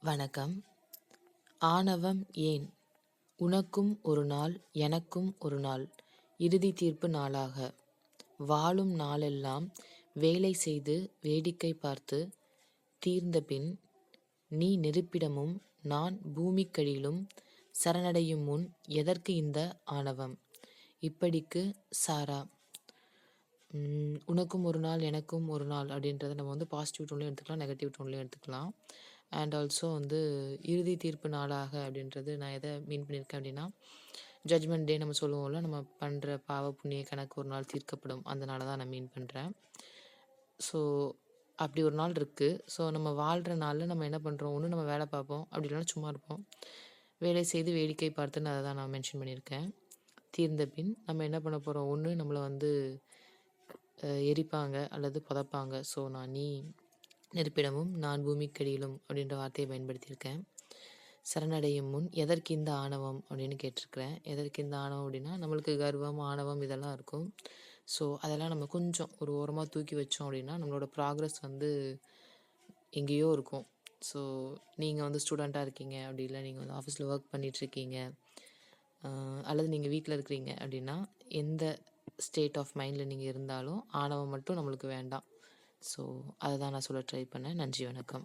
வணக்கம். ஆணவம் ஏன்? உனக்கும் ஒரு நாள் எனக்கும் ஒரு நாள் இறுதி தீர்ப்பு நாளாக வாழும் நாளெல்லாம் வேலை செய்து வேடிக்கை பார்த்து தீர்ந்தபின் நீ நெருப்பிடமும் நான் பூமிக்கடியிலும் சரணடையும் முன் எதற்கு இந்த ஆணவம்? இப்படிக்கு சாரா. உனக்கும் ஒரு நாள் எனக்கும் ஒரு நாள் அப்படின்றத நம்ம வந்து பாசிட்டிவ் டோன்லையும் எடுத்துக்கலாம், நெகட்டிவ் டோன்லையும் எடுத்துக்கலாம். அண்ட் ஆல்சோ வந்து இறுதி தீர்ப்பு நாளாக அப்படின்றது நான் எதை மீன் பண்ணியிருக்கேன் அப்படின்னா, ஜட்ஜ்மெண்ட் டே நம்ம சொல்லுவோம்ல, நம்ம பண்ணுற பாவ புண்ணிய கணக்கு ஒரு நாள் தீர்க்கப்படும், அந்த நாளை தான் நான் மீன் பண்ணுறேன். ஸோ அப்படி ஒரு நாள் இருக்குது. ஸோ நம்ம வாழ்கிற நாளில் நம்ம என்ன பண்ணுறோம்? ஒன்று நம்ம வேலை பார்ப்போம், அப்படி இல்லைன்னா சும்மா இருப்போம். வேலை செய்து வேடிக்கை பார்த்துன்னு அதை தான் நான் மென்ஷன் பண்ணியிருக்கேன். தீர்ந்த பின் நம்ம என்ன பண்ண போகிறோம்? ஒன்று நம்மளை வந்து எரிப்பாங்க அல்லது புதைப்பாங்க. ஸோ நீ நெருப்பிடமும் நான் பூமிக்கடியிலும் அப்படின்ற வார்த்தையை பயன்படுத்தியிருக்கேன். சரணடையும் முன் எதற்கு இந்த ஆணவம் அப்படின்னு கேட்டிருக்கிறேன். எதற்கு இந்த ஆணவம் அப்படின்னா, நம்மளுக்கு கர்வம், ஆணவம் இதெல்லாம் இருக்கும். ஸோ அதெல்லாம் நம்ம கொஞ்சம் ஒரு ஓரமாக தூக்கி வச்சோம் அப்படின்னா நம்மளோட ப்ராக்ரஸ் வந்து எங்கேயோ இருக்கும். ஸோ நீங்கள் வந்து ஸ்டூடெண்ட்டாக இருக்கீங்க, அப்படி இல்லை நீங்கள் வந்து ஆஃபீஸில் ஒர்க் பண்ணிகிட்ருக்கீங்க, அல்லது நீங்கள் வீட்டில் இருக்கிறீங்க அப்படின்னா, எந்த ஸ்டேட் ஆஃப் மைண்டில் நீங்கள் இருந்தாலும் ஆணவம் மட்டும் நம்மளுக்கு வேண்டாம். ஸோ அதை தான் நான் சொல்ல ட்ரை பண்ணேன். நன்றி, வணக்கம்.